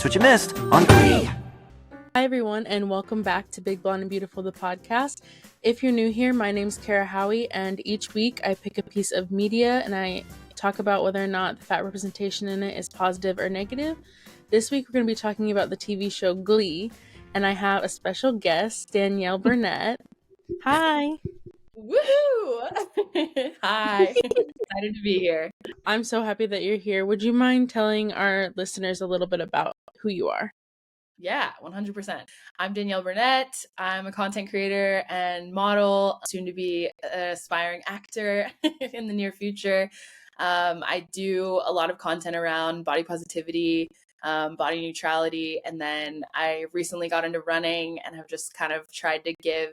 what you missed on Glee. Hi everyone, and welcome back to Big Blonde and Beautiful, the podcast. If you're new here, my name's Kara Howie, and each week I pick a piece of media and I talk about whether or not the fat representation in it is positive or negative. This week we're going to be talking about the TV show Glee, and I have a special guest, Danielle Burnett. Hi! Woohoo! Hi! Excited to be here. I'm so happy that you're here. Would you mind telling our listeners a little bit about who you are? Yeah, 100%. I'm Danielle Burnett. I'm a content creator and model, soon to be an aspiring actor in the near future. I do a lot of content around body positivity, body neutrality, and then I recently got into running and have just kind of tried to give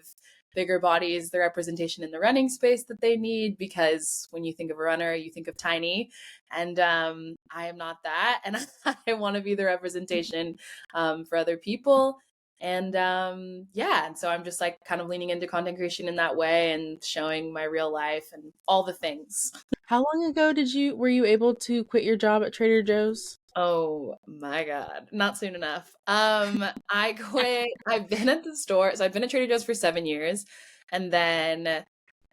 bigger bodies the representation in the running space that they need, because when you think of a runner, you think of tiny, and I am not that, and I want to be the representation for other people. And and so I'm just like kind of leaning into content creation in that way and showing my real life and all the things. How long ago were you able to quit your job at Trader Joe's? Oh my God, not soon enough. I quit. I've been at the store. So I've been at Trader Joe's for 7 years. And then,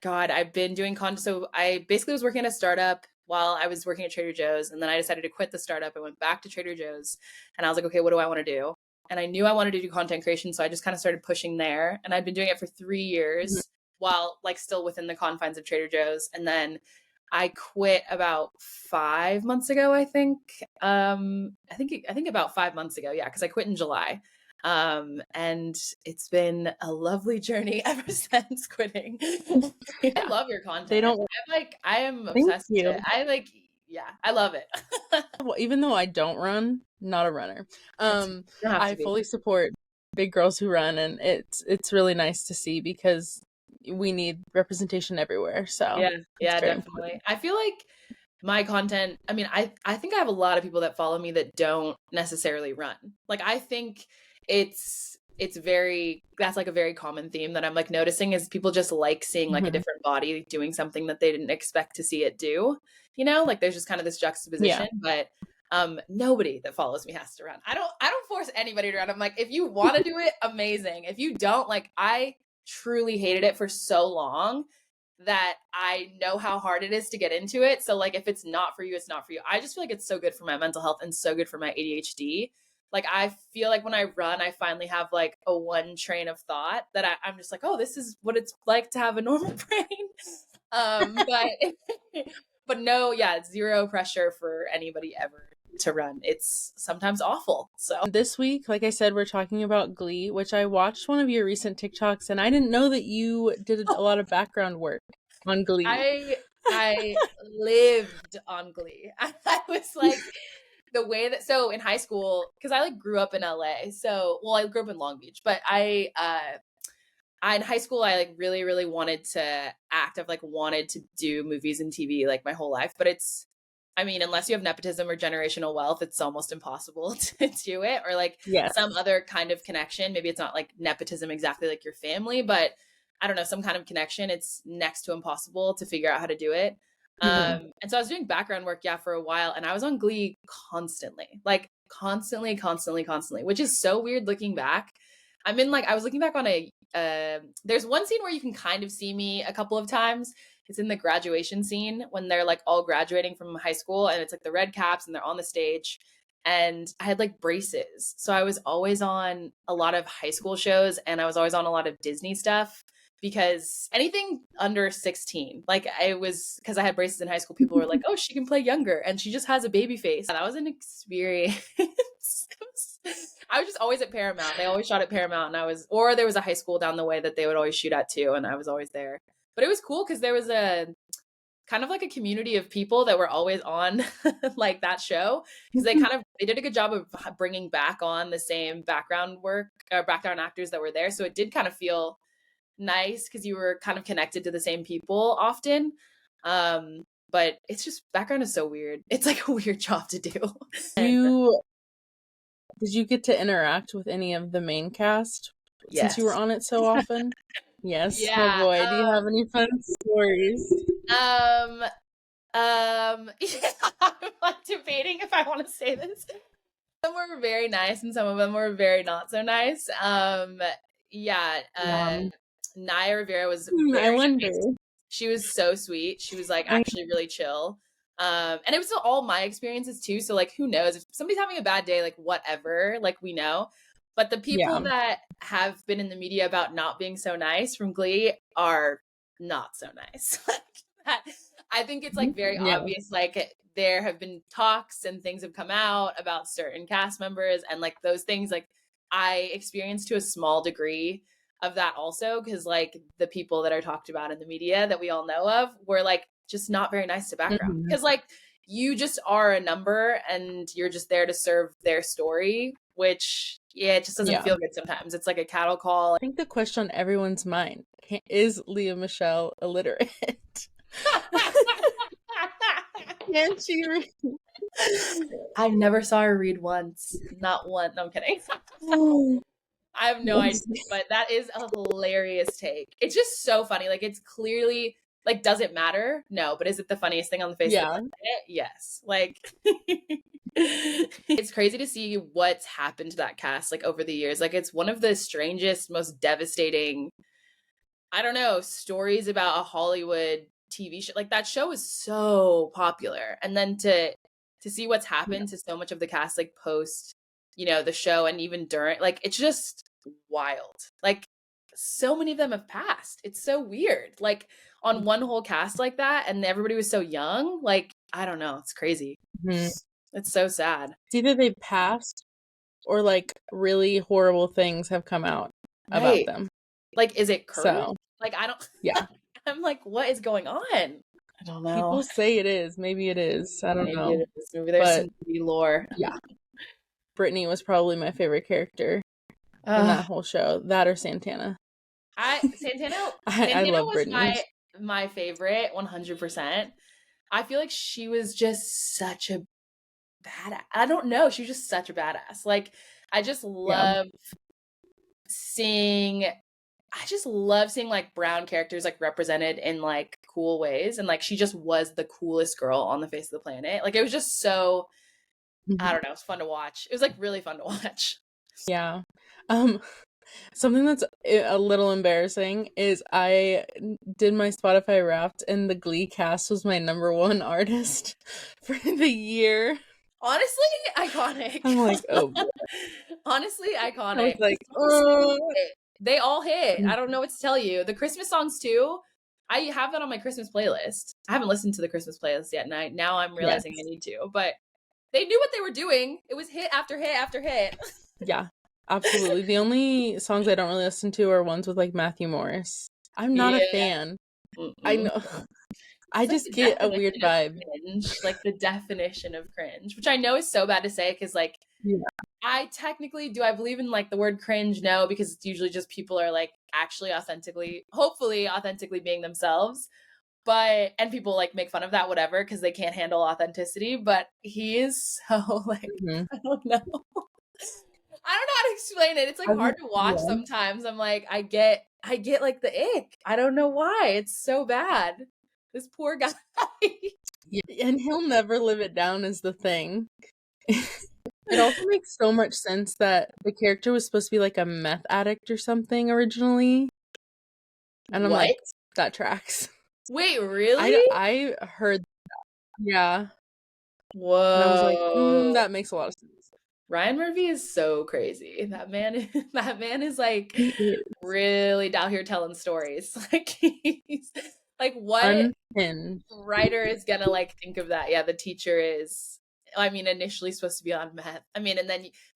God, I've been doing content. So I basically was working at a startup while I was working at Trader Joe's. And then I decided to quit the startup. I went back to Trader Joe's and I was like, okay, what do I want to do? And I knew I wanted to do content creation. So I just kind of started pushing there. And I've been doing it for 3 years while like still within the confines of Trader Joe's. And then I quit about 5 months ago, I think. I think about 5 months ago. Yeah, because I quit in July. And it's been a lovely journey ever since quitting. I love your content. I am obsessed with it. I love it. Well, even though I don't run, not a runner. I fully support big girls who run, and it's really nice to see because we need representation everywhere. So yeah, definitely. I feel like my content, I mean, I think I have a lot of people that follow me that don't necessarily run. Like, I think that's like a very common theme that I'm like noticing is people just like seeing like a different body doing something that they didn't expect to see it do, like there's just kind of this juxtaposition. But nobody that follows me has to run. I don't force anybody to run. I'm like, if you want to do it, amazing. If you don't, like, I truly hated it for so long that I know how hard it is to get into it. So like, if it's not for you, it's not for you. I just feel like it's so good for my mental health and so good for my ADHD. Like, I feel like when I run, I finally have like a one train of thought that I'm just like, oh, this is what it's like to have a normal brain. But no, zero pressure for anybody ever to run. It's sometimes awful. So this week, like I said, we're talking about Glee, which I watched one of your recent TikToks, and I didn't know that you did a lot of background work on Glee. I lived on Glee. I was like, the way that, so in high school, because I like grew up in LA. I grew up in Long Beach, but I in high school, I like really, really wanted to act. I've like wanted to do movies and TV like my whole life, but unless you have nepotism or generational wealth, it's almost impossible to do it, or like some other kind of connection. Maybe it's not like nepotism exactly like your family, but I don't know, some kind of connection. It's next to impossible to figure out how to do it. And so I was doing background work, for a while, and I was on Glee constantly, which is so weird looking back. I was looking back on there's one scene where you can kind of see me a couple of times. It's in the graduation scene when they're like all graduating from high school, and it's like the red caps and they're on the stage, and I had like braces. So I was always on a lot of high school shows, and I was always on a lot of Disney stuff, because anything under 16, because I had braces in high school, people were like, oh, she can play younger and she just has a baby face. That was an experience. I was just always at Paramount. They always shot at Paramount, and or there was a high school down the way that they would always shoot at too, and I was always there. But it was cool because there was a kind of like a community of people that were always on like that show, because they did a good job of bringing back on the same background actors that were there. So it did kind of feel nice because you were kind of connected to the same people often. But it's just, background is so weird. It's like a weird job to do. Did you get to interact with any of the main cast since you were on it so often? Yes. Yeah. Oh boy, do you have any fun stories? I'm like debating if I want to say this. Some were very nice and some of them were very not so nice. Naya Rivera was I very wonder. nice. She was so sweet. She was like I- actually really chill. And it was all my experiences too. So like, who knows if somebody's having a bad day, like whatever, like we know. But the people Yeah. that have been in the media about not being so nice from Glee are not so nice. That, I think it's like very Yeah. obvious. Like there have been talks and things have come out about certain cast members, and like those things, like I experienced to a small degree of that also, because like the people that are talked about in the media that we all know of were like just not very nice to background, Mhm. because like you just are a number and you're just there to serve their story, which yeah, it just doesn't Yeah. feel good sometimes. It's like a cattle call. I think the question on everyone's mind is Leah Michelle illiterate? Can she read? I never saw her read once. Not one. No, I'm kidding. I have no idea, but that is a hilarious take. It's just so funny. Like it's clearly like, does it matter? No, but is it the funniest thing on the face of the Yeah. planet? Yes. Like it's crazy to see what's happened to that cast like over the years. Like it's one of the strangest, most devastating, I don't know, stories about a Hollywood TV show. Like that show is so popular. And then to see what's happened to so much of the cast like post, you know, the show and even during, like it's just wild. Like so many of them have passed. It's so weird. Like on one whole cast like that and everybody was so young. Like I don't know, it's crazy. Mhm. It's so sad. It's either they passed or like really horrible things have come out about Right. them. Like is it cursed? So Like I don't yeah. I'm like, what is going on? I don't know. People say it is. Maybe it is. I don't Maybe know. it is. Maybe there's But some Glee lore. yeah. Brittany was probably my favorite character in that whole show. That or Santana. Santana I love was Brittany. my favorite 100%. I feel like she was just such a badass. I don't know, she was just such a badass. Like I just Yeah. love seeing like brown characters like represented in like cool ways, and like she just was the coolest girl on the face of the planet. Like it was just so, I don't know, it was fun to watch. It was like really fun to watch. Yeah. Something that's a little embarrassing is I did my Spotify Wrapped and the Glee cast was my #1 artist for the year. Honestly, iconic. I'm like, oh boy. Honestly, I iconic. was like, They all hit. I don't know what to tell you. The Christmas songs too. I have that on my Christmas playlist. I haven't listened to the Christmas playlist yet, and now I'm realizing yes. I need to. But they knew what they were doing. It was hit after hit after hit. Yeah, absolutely. The only songs I don't really listen to are ones with like Matthew Morris. I'm not a Yeah. fan. I Mm-mm. know. I It's like just the get a weird definition of vibe. cringe, like the definition of cringe, which I know is so bad to say because, like, Yeah. I technically do. I believe in like the word cringe? No, because it's usually just people are like actually authentically, hopefully authentically being themselves. But and people like make fun of that, whatever, because they can't handle authenticity. But he is so like, Mhm. I don't know. I don't know how to explain it. It's like hard to watch Yeah. sometimes. I'm like, I get like the ick. I don't know why. It's so bad. This poor guy. Yeah, and he'll never live it down is the thing. It also makes so much sense that the character was supposed to be like a meth addict or something originally. And I'm What? like, that tracks. Wait, really? I heard that. Yeah. Whoa. And I was like, that makes a lot of sense. Ryan Murphy is so crazy. That man is like He is really out here telling stories. Like he's like, what unhinged. writer is gonna like think of that? Yeah, the teacher is, I mean, initially supposed to be on meth. I mean,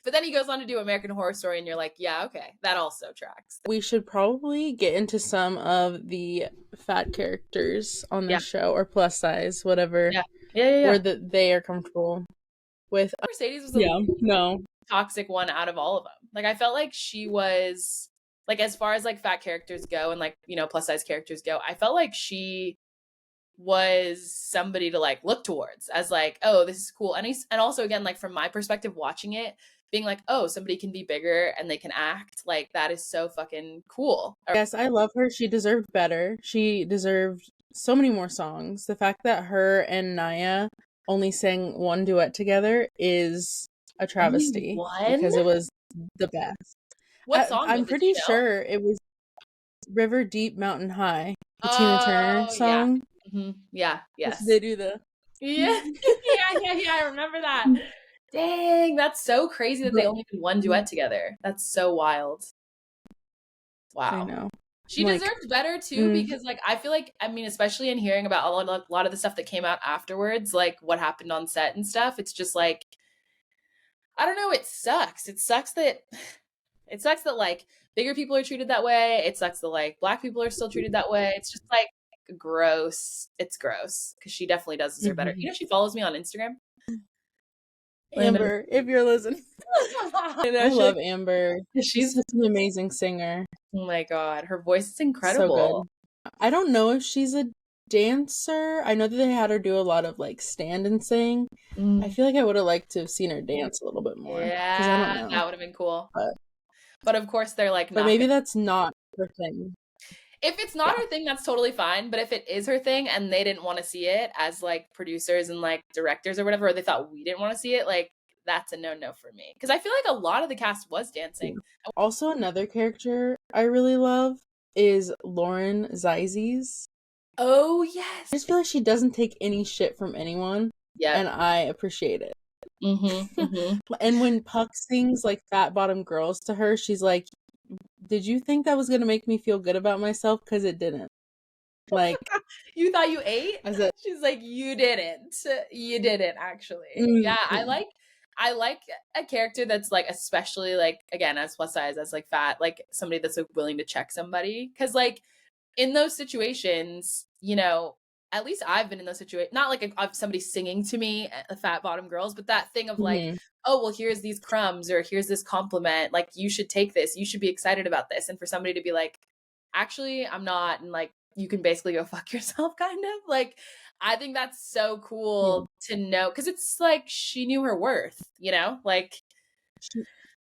but then he goes on to do American Horror Story, and you're like, yeah, okay, that also tracks. We should probably get into some of the fat characters on this show, or plus size, whatever. Yeah. Where they are comfortable with. Mercedes was the no toxic one out of all of them. Like I felt like she was like, as far as like fat characters go and like, you know, plus size characters go, I felt like she was somebody to like look towards as like, oh, this is cool. And also again, like from my perspective watching it, being like, oh, somebody can be bigger and they can act, like that is so fucking cool. Yes, I love her. She deserved better. She deserved so many more songs. The fact that her and Naya only sang one duet together is a Only travesty one? because it was the best. What song I'm was it? Do pretty you know? sure it was River Deep Mountain High, the Tina Turner Oh, yeah. song. Yeah, They yes. do the Yeah. Yeah, I remember that. Dang, that's so crazy that they but only did one duet together. That's so wild. I Wow. know. She I'm like, deserves better too because like I feel like I mean especially in hearing about a lot of the stuff that came out afterwards, like what happened on set and stuff, it's just like I don't know, it sucks. It sucks that like bigger people are treated that way. It sucks that like black people are still treated that way. It's just like gross. It's gross because she definitely does deserve better. mhm. You know, she follows me on Instagram. Random. Amber, if you're listening. I know I she like love Amber. She's she's such an amazing singer. oh my god, her voice is So good. incredible. I don't know if she's a dancer. I know that they had her do a lot of like stand and sing. I Mm, feel like I would have liked to have seen her dance a little bit more because I don't yeah, know. that would have been cool. But But of course, they're like not maybe gonna. that's not her thing. If it's not Yeah. her thing, that's totally fine. But if it is her thing and they didn't want to see it as like producers and like directors or whatever, or they thought we didn't want to see it, like that's a no for me. Because I feel like a lot of the cast was Yeah. dancing. Also, another character I really love is Lauren Zizes. Oh I yes. just feel like she doesn't take any shit from anyone, Yep. and I appreciate it. Mm-hmm. And when Puck sings like Fat Bottom Girls to her, she's like, did you think that was gonna make me feel good about myself? Because it didn't. Like, You thought you ate? I said, She's like, you didn't. You didn't actually. Yeah, mm-hmm. I like a character that's like especially like again as plus size as like fat like somebody that's like willing to check somebody because like in those situations, you know, at least I've been in those situations, not like of somebody singing to me, fat bottom girls, but that thing of like, Mm-hmm. oh, well, here's these crumbs or here's this compliment. Like, you should take this. You should be excited about this. And for somebody to be like, actually, I'm not. And like, you can basically go fuck yourself, kind of. Like, I think that's so Yeah. cool to know because it's like she knew her worth, you know? Like, She,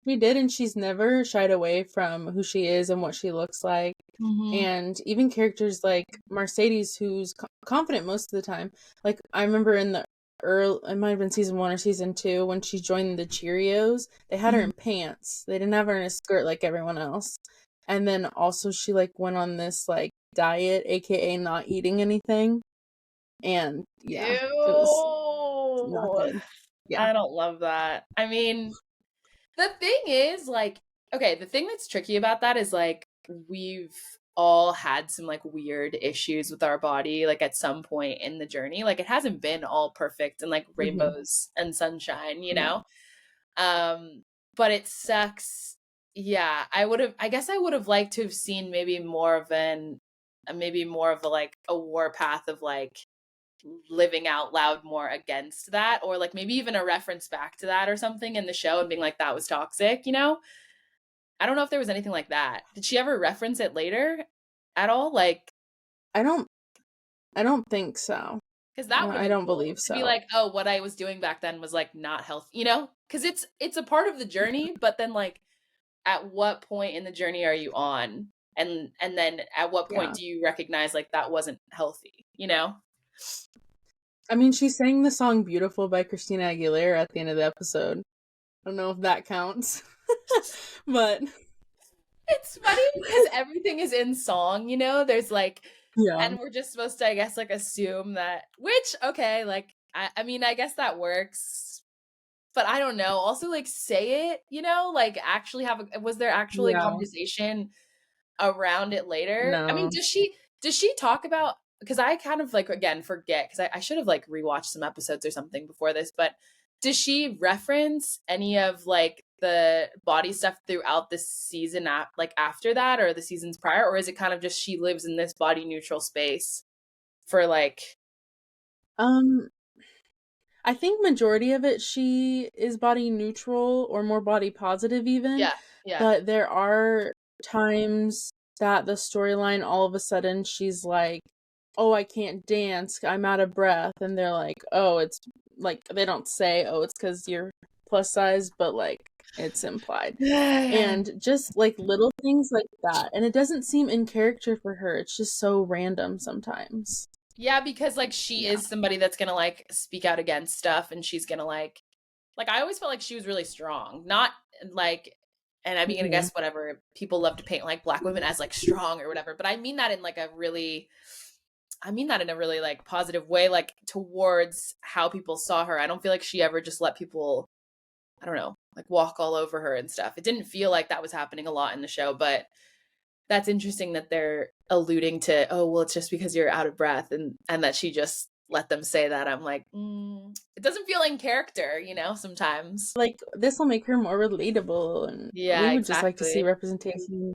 she did, and she's never shied away from who she is and what she looks like. mm-hmm. And even characters like Mercedes, who's confident most of the time. Like, I remember in the early, it might have been season 1 or season 2, when she joined the Cheerios, they had her Mm-hmm. in pants. They didn't have her in a skirt like everyone else. And then also she like went on this like diet, aka not eating anything. And yeah, it was not Ew. good. Yeah. I don't love that. I mean, the thing is, like, okay, the thing that's tricky about that is like we've all had some like weird issues with our body, like at some point in the journey. Like it hasn't been all perfect and like Hmm. rainbows and sunshine, you No. know? But it sucks. Yeah, I guess I would have liked to have seen maybe more of a like a war path of like living out loud more against that or like maybe even a reference back to that or something in the show and being like that was toxic, you know? I don't know if there was anything like that. Did she ever reference it later at all? Like I don't I don't think so. cuz that would have I been don't cool believe to be so. like, "Oh, what I was doing back then was like not healthy." You know? Cuz it's a part of the journey, but then like at what point in the journey are you on? And then at what point Yeah. do you recognize like that wasn't healthy, you know? I mean, she sang the song Beautiful by Christina Aguilera at the end of the episode. I don't know if that counts. But It's funny because everything is in song, you know? There's like yeah. and we're just supposed to, I guess, like assume that which, okay, like I mean, I guess that works. But I don't know. Also, like say it, you know, like actually have a was there actually a Yeah. conversation around it later? I mean, No. does she talk about because I kind of like again forget because I should have like rewatched some episodes or something before this, but does she reference any of like the body stuff throughout the season like after that or the seasons prior, or is it kind of just she lives in this body neutral space for like Um I think majority of it she is body neutral or more body positive even, yeah, yeah. but there are times that the storyline all of a sudden she's like, "Oh, I can't dance. I'm out of breath." And they're like, "Oh, it's like they don't say, "Oh, it's cuz you're plus size," but like it's implied. And just like little things like that. And it doesn't seem in character for her. It's just so random sometimes. Yeah, because like she Yeah. is somebody that's gonna like speak out against stuff and she's gonna like Like, I always felt like she was really strong. Not like, and I mean, I guess whatever, people love to paint like Black women as like strong or whatever, but I mean that in like a really, I mean that in a really like positive way, like towards how people saw her. I don't feel like she ever just let people, I don't know, like walk all over her and stuff. It didn't feel like that was happening a lot in the show, but that's interesting that they're alluding to, oh, well, it's just because you're out of breath, and that she just let them say that. I'm like, it doesn't feel in character, you know, sometimes. Like, this will make her more relatable, and Yeah, we would just like to see exactly. representation.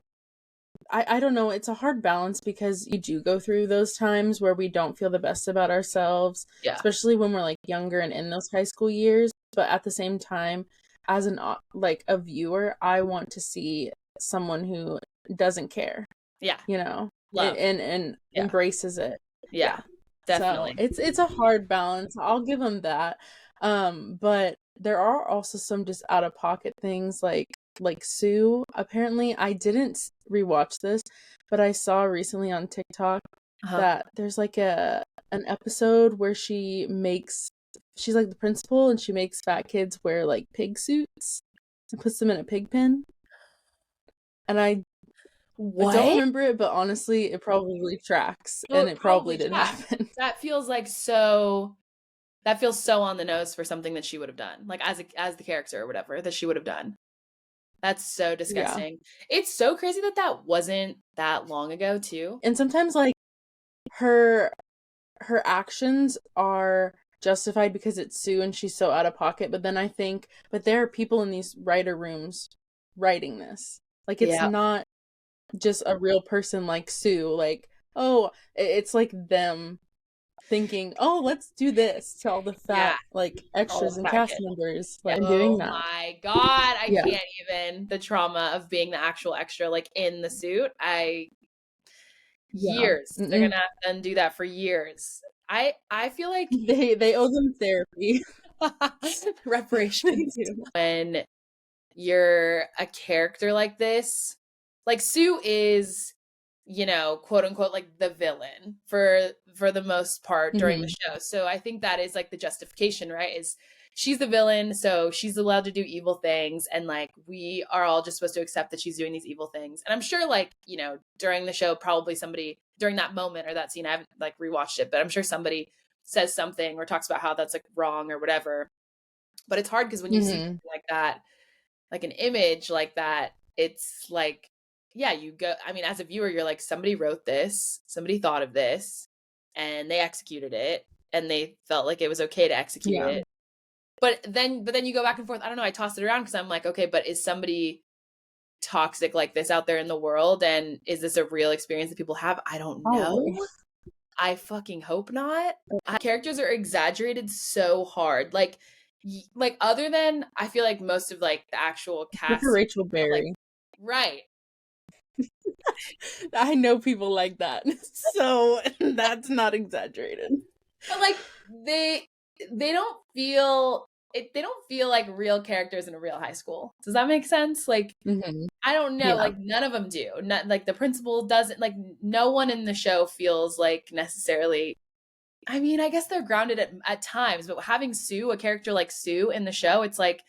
I don't know, it's a hard balance because you do go through those times where we don't feel the best about ourselves, Yeah. especially when we're like younger and in those high school years. But at the same time, as an like a viewer, I want to see someone who doesn't care, Yeah. you know, Love. and Yeah. embraces it. Yeah. Yeah. So Definitely. it's a hard balance. I'll give them that. But there are also some just out of pocket things like Sue. Apparently, I didn't rewatch this, but I saw recently on TikTok Uh-huh. that there's like an episode where she's like the principal and she makes fat kids wear like pig suits and puts them in a pig pen. And I don't What? remember it, but honestly, it probably tracks Oh, and it it probably probably did tracks. happen. That feels like so. That feels so on the nose for something that she would have done, like as the character or whatever that she would have done. That's so Yeah. disgusting. It's so crazy that that wasn't that long ago, too. And sometimes like her her actions are justified because it's Sue and she's so out of pocket, but then I think but there are people in these writer rooms writing this. Like it's Yeah. not just a real person like Sue, like, oh, it's like them thinking, oh, let's do this to all the Yeah. fat like All extras the and fat cast kids. members Yeah. and doing Oh that. my God. I Yeah. can't even. The trauma of being the actual extra, like in the suit. Yeah. Years. They're Mm-mm. gonna have to undo that for years. I feel like They owe them therapy. They reparations. do. When you're a character like this, like Sue is, you know, quote unquote, like the villain for the most part during the Hmm. show. So I think that is like the justification, right? Is she's the villain, so she's allowed to do evil things, and like we are all just supposed to accept that she's doing these evil things. And I'm sure, like, you know, during the show, probably somebody during that moment or that scene, I haven't like rewatched it, but I'm sure somebody says something or talks about how that's like wrong or whatever. But it's hard because when you see Hmm. something like that, like an image like that, it's like, yeah, you go, I mean, as a viewer, you're like, somebody wrote this, somebody thought of this, and they executed it, and they felt like it was okay to execute Yeah. it. But then you go back and forth. I don't know, I toss it around because I'm like, okay, but is somebody toxic like this out there in the world, and is this a real experience that people have? I don't Probably. know. I fucking hope not. Characters are exaggerated so hard. Like other than I feel like most of like the actual Look for cast, Rachel like, Berry. right. I know people like that. So that's not exaggerated. But like they they don't feel they don't feel like real characters in a real high school. Does that make sense? Like, Hmm. I don't know, Yeah. like none of them do. Not like the principal doesn't, like no one in the show feels like necessarily, I mean, I guess they're grounded at times, but having Sue, a character like Sue in the show, it's like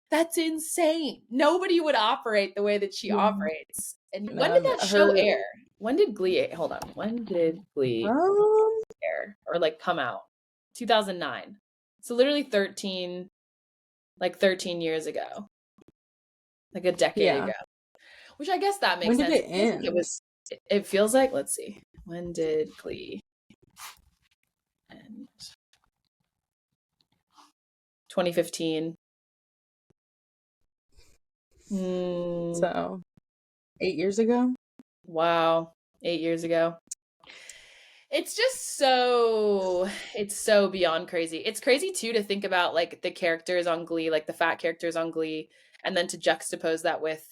that's insane. Nobody would operate the way that she Yeah. operates. And when did that show Her air? When did Glee, hold on, when did Glee um air or like come out? 2009. So literally 13, like 13 years ago, like a decade yeah. ago, which I guess that makes When did sense. it It feels like it end? was, it feels like, let's see, when did Glee end? 2015. So 8 years ago? Wow, 8 years ago. It's just so, it's so beyond crazy. It's crazy too to think about like the characters on Glee, like the fat characters on Glee, and then to juxtapose that with,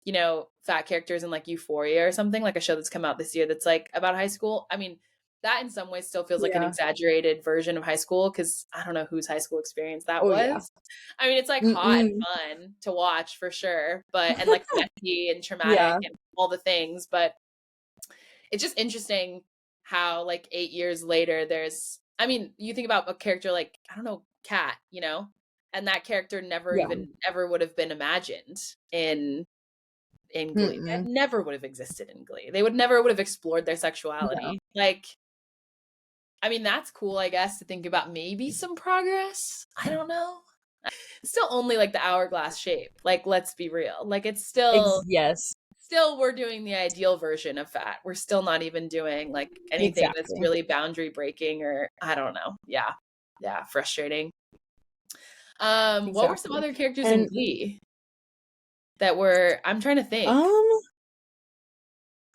you know, fat characters in like Euphoria or something, like a show that's come out this year that's like about high school. I mean, that in some ways still feels like an Yeah. exaggerated version of high school because I don't know whose high school experience that Oh yeah. was. I mean, it's like hot and Mm-mm. fun to watch for sure, but and like messy and traumatic Yeah. and all the things, but it's just interesting how like 8 years later there's, I mean, you think about a character like, I don't know, Kat, you know, and that character never Yeah. even ever would have been imagined in Glee. That Mm-mm. never would have existed in Glee. They would never would have explored their Yeah. sexuality. Like, I mean, that's cool, I guess, to think about maybe some progress. I don't know. It's still only like the hourglass shape. Like, let's be real. Like, it's Yes. still we're doing the ideal version of fat. We're still not even doing like anything that's Exactly. really boundary breaking, or I don't know. Yeah. Yeah, frustrating. What were some Exactly. other characters in And Glee that were, I'm trying to think. um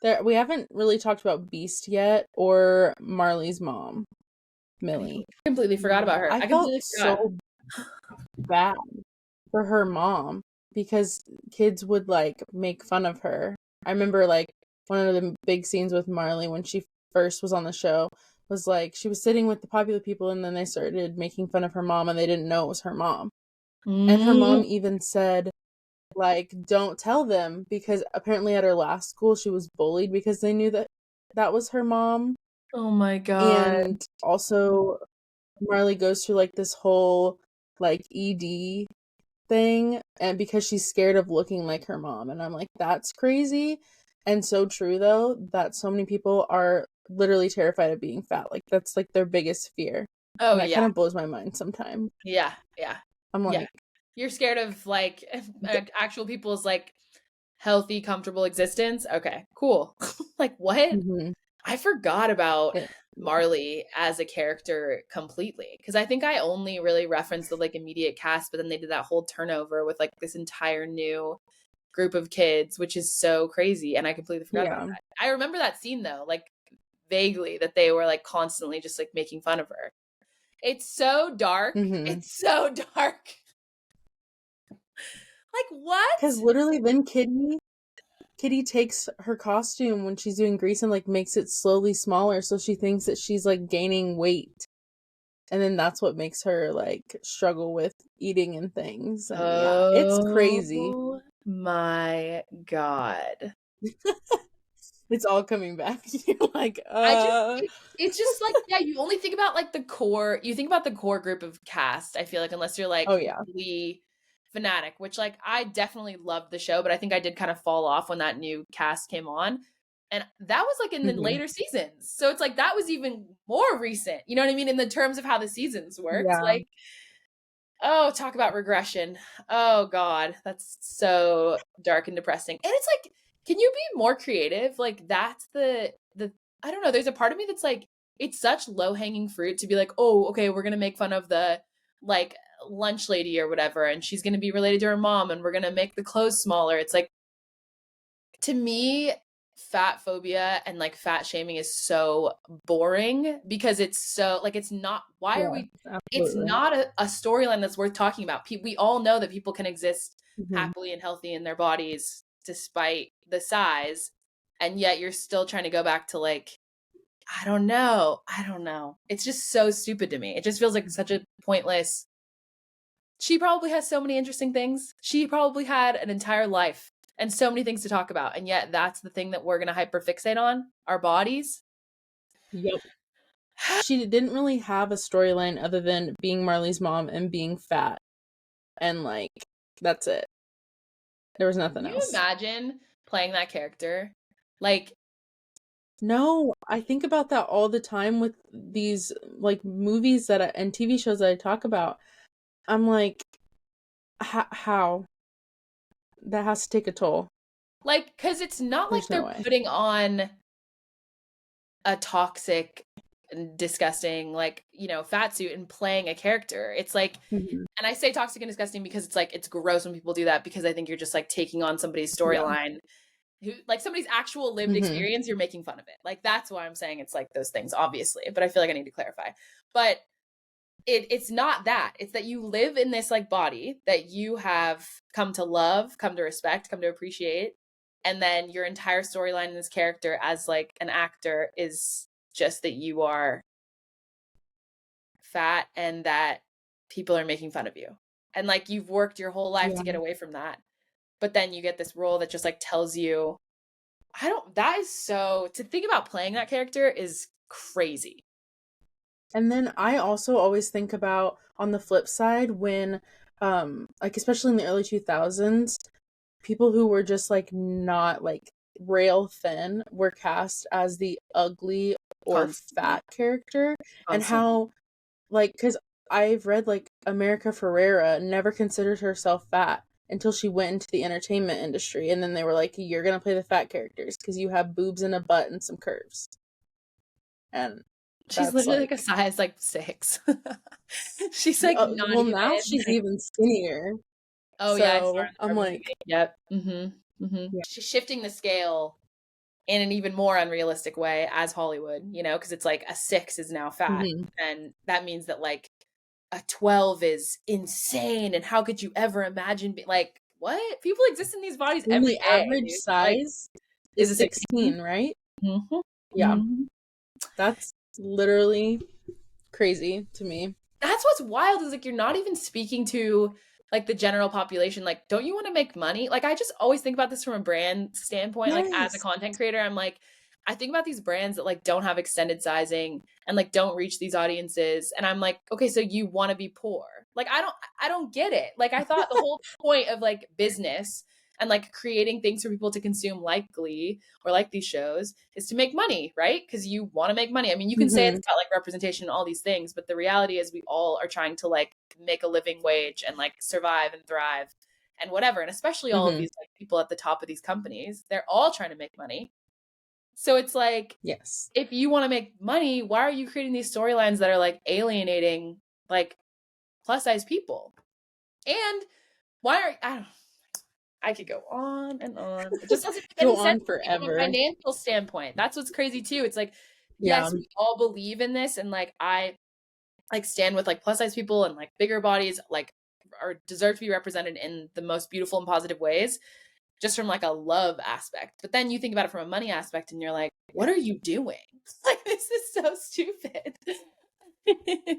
there we haven't really talked about Beast yet or Marley's mom, Millie. Completely forgot about her. I I felt completely forgot. so bad for her mom because kids would like make fun of her. I remember like one of the big scenes with Marley when she first was on the show was like she was sitting with the popular people and then they started making fun of her mom and they didn't know it was her mom. And her Mm. mom even said like don't tell them because apparently at her last school she was bullied because they knew that that was her mom. Oh my God. And also Marley goes through like this whole like ED thing and because she's scared of looking like her mom and I'm like that's crazy and so true though that so many people are literally terrified of being fat, like that's like their biggest fear, Oh and that yeah. kind of blows my mind sometimes. Yeah. Yeah. I'm Yeah. like You're scared of like actual people's like healthy, comfortable existence. Okay, cool. Like what? mm-hmm. I forgot about Yeah. Marley as a character completely because I think I only really referenced the like immediate cast, but then they did that whole turnover with like this entire new group of kids, which is so crazy. And I completely forgot about Yeah. that. I remember that scene though, like vaguely, that they were like constantly just like making fun of her. It's so dark. Mm-hmm. It's so dark. Like what? Because literally then Kitty takes her costume when she's doing grease and like makes it slowly smaller so she thinks that she's like gaining weight. And then that's what makes her like struggle with eating and things. And yeah, it's crazy. Oh my God. It's all coming back. You're like, I just it's just like, yeah, you only think about like the core, you think about the core group of cast, I feel like, unless you're oh like yeah. Glee fanatic, which like I definitely loved the show, but I think I did kind of fall off when that new cast came on. And that was like in the Hmm. later seasons. So it's like that was even more recent. You know what I mean? In the terms of how the seasons worked. Yeah. Like, oh, talk about regression. Oh God, that's so dark and depressing. And it's like, can you be more creative? Like that's the I don't know, there's a part of me that's like, it's such low-hanging fruit to be like, oh, okay, we're gonna make fun of the like lunch lady or whatever, and she's gonna be related to her mom, and we're gonna make the clothes smaller. It's like, to me, fat phobia and like fat shaming is so boring because it's so like, it's not, why are Yeah. we, it's Absolutely. not a storyline that's worth talking about. We all know that people can exist Hmm. happily and healthy in their bodies despite the size, and yet you're still trying to go back to like, I don't know, it's just so stupid to me. It just feels like such a pointless, she probably has so many interesting things. She probably had an entire life and so many things to talk about. And yet that's the thing that we're going to hyperfixate on, our bodies. Yep. She didn't really have a storyline other than being Marley's mom and being fat. And like, that's it. There was Can nothing you else. imagine playing that character? Like, No, I think about that all the time with these like movies and TV shows that I talk about. I'm like, how? That has to take a toll. because it's not like There's no they're way. putting on a toxic and disgusting, like, fat suit and playing a character. It's like, Mhm. and I say toxic and disgusting because it's like, it's gross when people do that because I think you're just like taking on somebody's Yeah. storyline, who like somebody's actual lived Hmm. experience, you're making fun of it. Like that's why I'm saying it's like those things, obviously, but I feel like I need to clarify. But it's not that. It's that you live in this like body that you have come to love, come to respect, come to appreciate, and then your entire storyline in this character as like an actor is just that you are fat and that people are making fun of you. And like you've worked your whole life Yeah. to get away from that. But then you get this role that just like tells you, I don't, that is so, to think about playing that character is crazy. And then I also always think about on the flip side when like especially in the early 2000s, people who were just like not like rail thin were cast as the ugly or Constantly. fat character, and Constantly. how like cuz I've read like America Ferrera never considered herself fat until she went into the entertainment industry, and then they were like, you're going to play the fat characters cuz you have boobs and a butt and some curves. And She's that's literally like like a size like 6. She's like not well, now even she's like, even skinnier. oh yeah, I saw her So in the I'm Barbie like, movie. Yep. yeah. She's shifting the scale in an even more unrealistic way as Hollywood, you know, because it's like a 6 is now fat. Mhm. And that means that like a 12 is insane. And how could you ever imagine like what? People exist in these bodies When every the day, average dude. Like, size is is it 16? 16, right? Mm-hmm. Yeah, Mm-hmm. that's literally crazy to me. That's what's wild is like you're not even speaking to like the general population. Like, don't you want to make money? Like, I just always think about this from a brand standpoint. Like, as a Yes. content creator, I'm like, I think about these brands that like don't have extended sizing and like don't reach these audiences. And I'm like, okay, so you want to be poor. Like, I don't get it. Like, I thought the whole point of like business and like creating things for people to consume like Glee or like these shows is to make money, right? Because you want to make money. I mean, you can say it's Hmm. about like representation and all these things, but the reality is we all are trying to like make a living wage and like survive and thrive and whatever. And especially all of Hmm. these like people at the top of these companies, they're all trying to make money. So it's like, Yes. if you want to make money, why are you creating these storylines that are like alienating like plus size people? And why are I don't I could go on and on. It just doesn't make Go any sense on to me from a forever. financial standpoint. That's what's crazy too. It's like, Yeah. yes, we all believe in this, and like I like stand with like plus size people and like bigger bodies, like are deserve to be represented in the most beautiful and positive ways, just from like a love aspect. But then you think about it from a money aspect, and you're like, what are you doing? Like this is so stupid.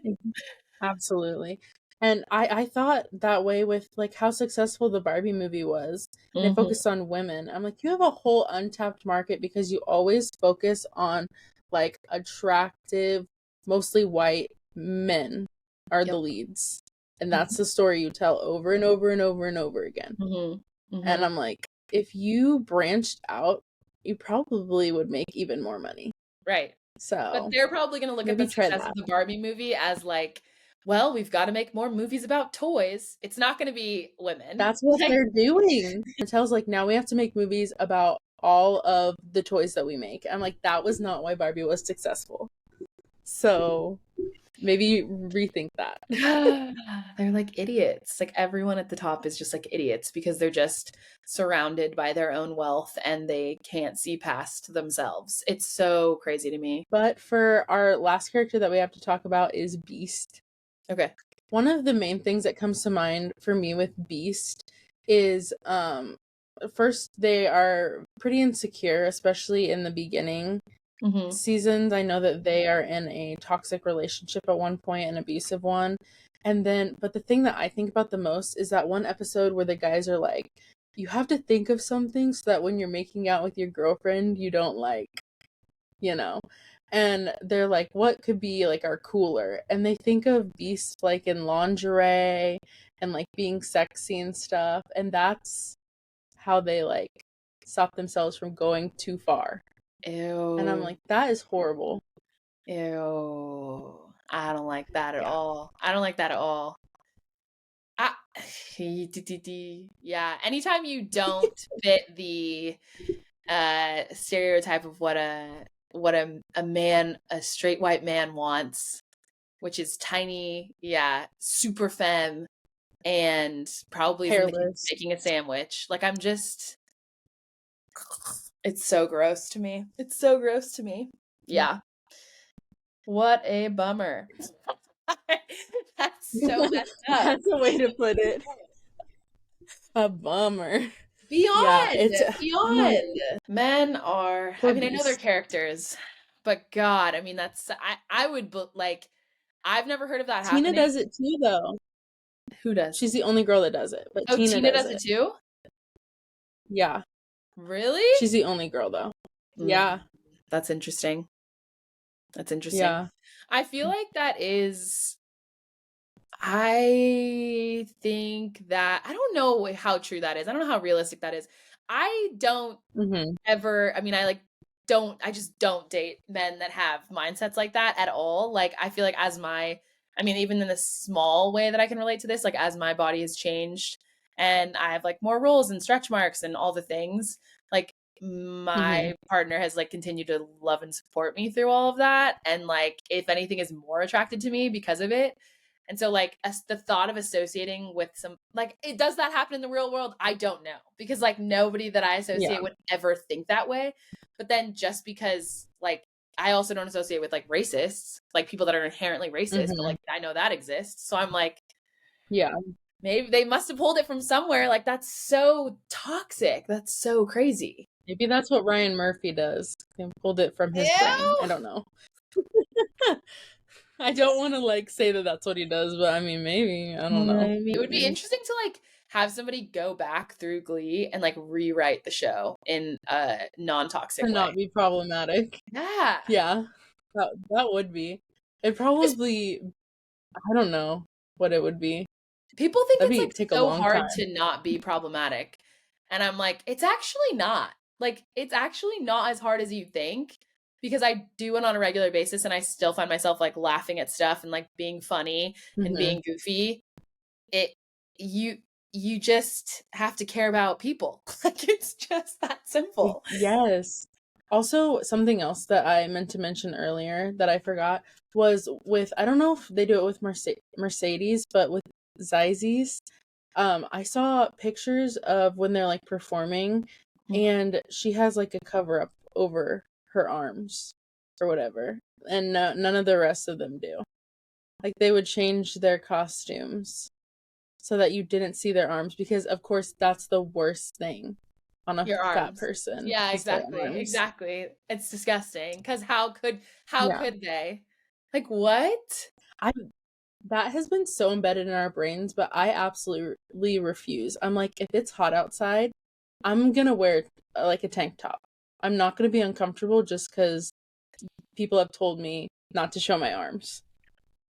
Mhm. Absolutely. And I thought that way with like how successful the Barbie movie was, and it Hmm. focused on women. I'm like, you have a whole untapped market because you always focus on like attractive, mostly white men are the Yep. leads. And that's the story you tell over and over and over and over again. Hmm. And Hmm. I'm like, if you branched out, you probably would make even more money. Right. But So they're probably going to look at maybe the try success that. of the Barbie movie as like, well, we've got to make more movies about toys. It's not going to be women. That's what they're doing. Mattel's like, now we have to make movies about all of the toys that we make. I'm like, that was not why Barbie was successful. So maybe rethink that. They're like idiots. Like everyone at the top is just like idiots because they're just surrounded by their own wealth and they can't see past themselves. It's so crazy to me. But for our last character that we have to talk about is Beast. Okay. One of the main things that comes to mind for me with Beast is first they are pretty insecure, especially in the beginning Hmm. seasons. I know that they are in a toxic relationship at one point, an abusive one. And then, but the thing that I think about the most is that one episode where the guys are like, you have to think of something so that when you're making out with your girlfriend, you don't like, you know. And they're like, what could be like our cooler? And they think of Beast like in lingerie and like being sexy and stuff. And that's how they like stop themselves from going too far. And I'm Ew. like, that is horrible. Ew. I don't like that at Yeah. all. I don't like that at all. I, yeah. Anytime you don't fit the stereotype of what a man, a straight white man wants, which is tiny, yeah, super femme, and probably is in the kitchen Hairless. making a sandwich. Like I'm just, it's so gross to me. It's so gross to me. Yeah. What a bummer. That's so messed up. That's a way to put it. A bummer. Yeah, Beyond, it's I'm like, beyond. Men are, I poor mean, I know they're Beast. characters, but God, I mean, I would, like, I've never heard of that Tina happening. does it too, though. Who does? She's the only girl that does it, but Oh, Tina Tina does does it it. too? Yeah, Really? she's the only girl though. Mm, Yeah, that's interesting. That's interesting. yeah. I feel like that is, I think that, I don't know how true that is. I don't know how realistic that is. I don't Mm-hmm. ever, I mean, I just don't date men that have mindsets like that at all. Like, I feel like I mean, even in the small way that I can relate to this, like as my body has changed and I have like more rolls and stretch marks and all the things, like Mm-hmm. my partner has like continued to love and support me through all of that. And like, if anything, is more attracted to me because of it. And so, like, the thought of associating with some, like, it does that happen in the real world? I don't know, because like nobody that I Yeah. associate would ever think that way. But then just because, like, I also don't associate with like racists, like people that are inherently racist, but Mm-hmm. like I know that exists. So I'm like, Yeah. maybe they must have pulled it from somewhere. Like, that's so toxic. That's so crazy. Maybe that's what Ryan Murphy does. He pulled it from his brain. I Ew. don't know. I don't want to like say that that's what he does, but I mean, maybe. I don't know. It would be interesting to like have somebody go back through Glee and like rewrite the show in a non-toxic To way. not be problematic. Yeah. Yeah, that would be. It Because probably, I don't know what it would be. people think That'd it's be like take a so long hard time. to not be problematic. And I'm like, it's actually not. Like, it's actually not as hard as you think, because I do it on a regular basis and I still find myself like laughing at stuff and like being funny and Hmm. being goofy. It you you just have to care about people. Like, it's just that simple. Yes. Also, something else that I meant to mention earlier that I forgot was with, I don't know if they do it with Mercedes, but with Zizes. I saw pictures of when they're like performing, and she has like a cover up over her arms or whatever, and none of the rest of them do. Like they would change their costumes so that you didn't see their arms, because of course that's the worst thing on a Your fat arms. person Yeah, is their exactly. arms. Exactly. It's disgusting. Because how Yeah. could they? Like, what? I That has been so embedded in our brains, but I absolutely refuse. I'm like, if it's hot outside, I'm gonna wear like a tank top. I'm not gonna be uncomfortable just because people have told me not to show my arms.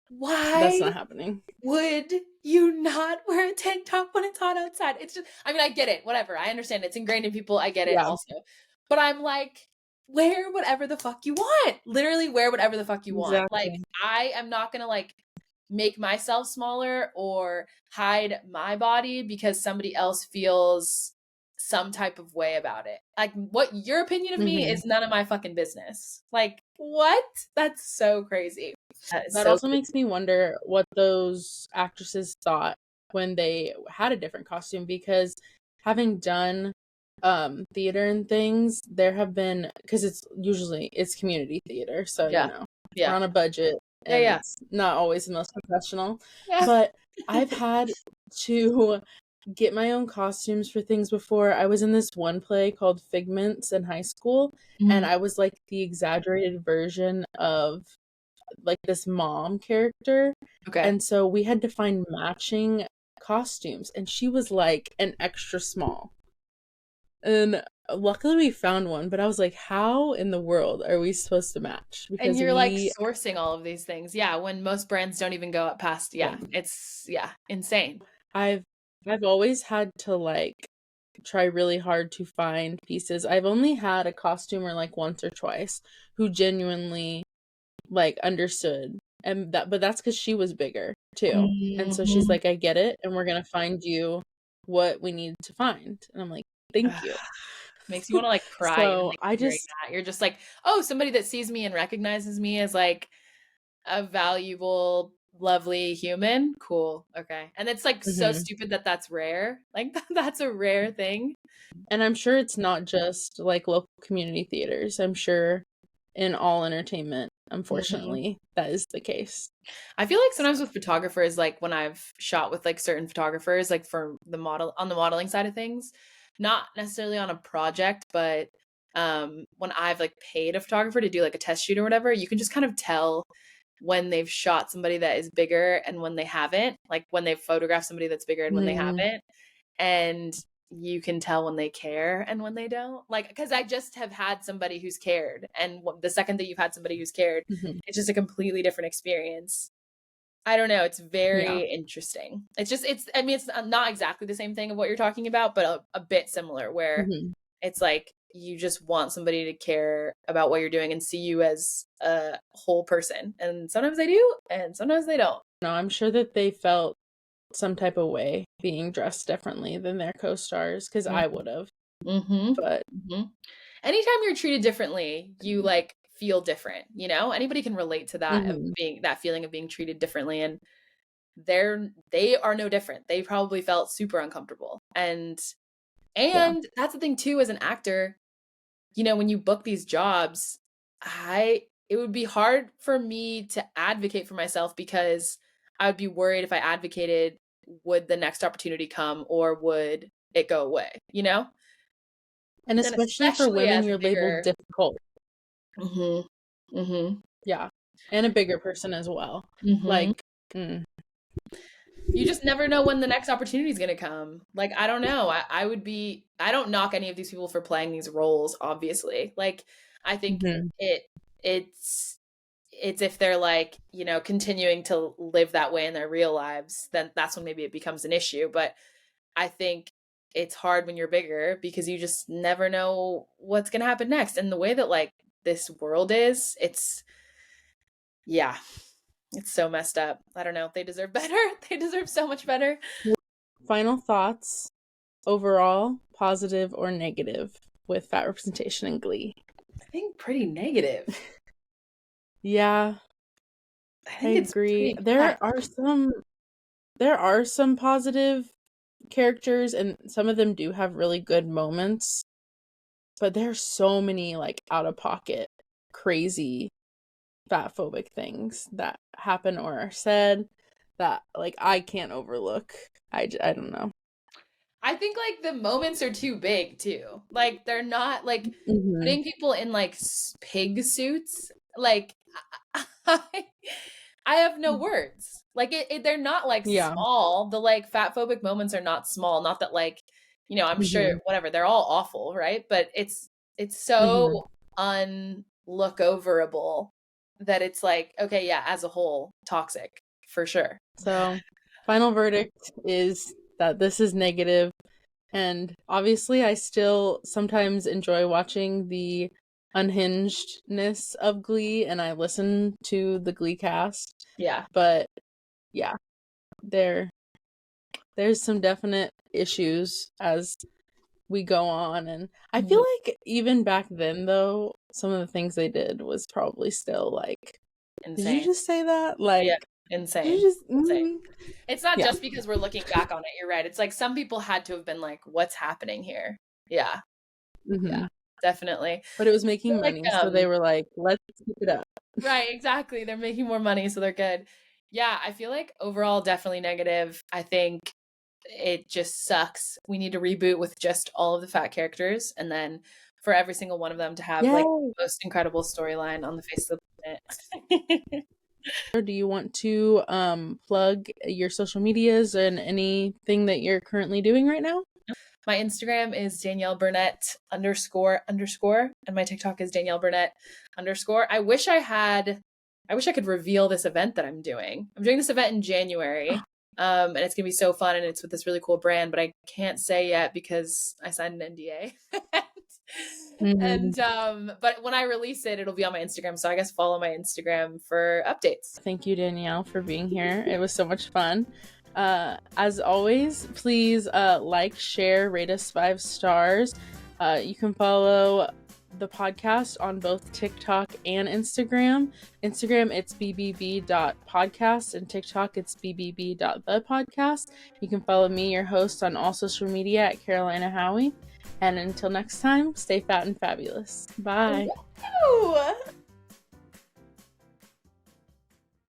That's Why not happening. would you not wear a tank top when it's hot outside? It's just, I mean, I get it. Whatever. I understand. It's ingrained in people. I get it Yeah, also. But I'm like, wear whatever the fuck you want. Literally wear whatever the fuck you want. Like, exactly. I am not going to like make myself smaller or hide my body because somebody else feels some type of way about it. Like, what your opinion of me Hmm. is none of my fucking business. Like, what? That's so crazy. That is That so also makes me wonder what those actresses thought when they had a different costume, because having done theater and things, there have been, because it's community theater, so yeah. we're Yeah. on a budget Yeah, and yeah. it's not always the most professional. Yeah. But I've had to get my own costumes for things before. I was in this one play called Figments in high school, and Mhm. I was like the exaggerated version of like this mom character. Okay. And so we had to find matching costumes, and she was like an extra small. And luckily we found one, but I was like, how in the world are we supposed to match? And Because you're like we sourcing all of these things. Yeah, when most brands don't even go up past, yeah, yeah. it's, yeah, insane. I've I've always had to like try really hard to find pieces. I've only had a costumer like once or twice who genuinely like understood, and that but that's because she was bigger too, and so she's Mhm. like, I get it, and we're gonna find you what we need to find, and I'm like, thank you. Makes you want to like cry even So thinking I hearing just that. You're just like, oh, somebody that sees me and recognizes me as like a valuable, lovely human. Cool. Okay. And it's like so mhm. stupid that that's rare. Like, that's a rare thing. And I'm sure it's not just like local community theaters. I'm sure in all entertainment, Mhm. unfortunately, that is the case. I feel like sometimes with photographers, like when I've shot with like certain photographers, like for the model on the modeling side of things, not necessarily on a project, but when I've like paid a photographer to do like a test shoot or whatever, you can just kind of tell when they've shot somebody that is bigger and when they haven't, like when they've photographed somebody that's bigger and when they Mm, haven't. And you can tell when they care and when they don't. Like, because I just have had somebody who's cared, and the second that you've had somebody who's cared, it's just a completely different experience. I don't know. It's very interesting. I mean, it's not exactly the same thing of what you're talking about, but a bit similar, where it's like you just want somebody to care about what you're doing and see you as a whole person. And sometimes they do, and sometimes they don't. No, I'm sure that they felt some type of way being dressed differently than their co-stars, because I would have. But anytime you're treated differently, you like feel different, you know? Anybody can relate to that of being that feeling of being treated differently, and they are no different. They probably felt super uncomfortable. And that's the thing too, as an actor, you know, when you book these jobs, it would be hard for me to advocate for myself, because I would be worried if I advocated, would the next opportunity come or would it go away, you know? And especially for women, you're labeled difficult. Yeah. And a bigger person as well. Like, you just never know when the next opportunity is going to come. Like, I don't know. I don't knock any of these people for playing these roles, obviously. Like, I think it's if they're like, you know, continuing to live that way in their real lives, then that's when maybe it becomes an issue. But I think it's hard when you're bigger, because you just never know what's going to happen next. And the way that like this world is, it's so messed up. I don't know. They deserve better. They deserve so much better. Final thoughts, overall, positive or negative with fat representation in Glee? I think pretty negative. Yeah, I agree. There are some positive characters, and some of them do have really good moments, but there's so many like out of pocket, crazy, fat phobic things that happen or are said that like I can't overlook. I don't know. I think like the moments are too big too. Like they're not like putting people in like pig suits. Like I have no words. Like they're not like small. The like fat phobic moments are not small. Not that like, you know, I'm sure whatever, they're all awful, right? But it's so unlook overable that it's like, okay, yeah, as a whole, toxic for sure. So final verdict is that this is negative, and obviously I still sometimes enjoy watching the unhingedness of Glee, and I listen to the Glee cast. Yeah. But yeah, there's some definite issues as we go on, and I feel like even back then though, some of the things they did was probably still like insane. Did you just say that? Like insane. Insane. It's not just because we're looking back on it. You're right. It's like some people had to have been like, what's happening here? Yeah. Yeah, definitely. But it was making money, so they were like, let's keep it up. Right, exactly. They're making more money, so they're good. Yeah, I feel like overall definitely negative. I think it just sucks. We need to reboot with just all of the fat characters, and then for every single one of them to have like the most incredible storyline on the face of the planet. Do you want to plug your social medias and anything that you're currently doing right now? My Instagram is Danielle Burnett __, and my TikTok is Danielle Burnett _. I wish I could reveal this event that I'm doing. I'm doing this event in January. And it's gonna be so fun, and it's with this really cool brand, but I can't say yet because I signed an NDA. And but when I release it, it'll be on my Instagram. So I guess follow my Instagram for updates. Thank you, Danielle, for being here. It was so much fun. As always, please like, share, rate us 5 stars. You can follow the podcast on both TikTok and Instagram. Instagram, it's bbb.podcast, and TikTok, it's bbb.thepodcast. You can follow me, your host, on all social media at Carolina Howie. And until next time, stay fat and fabulous. Bye. Woo!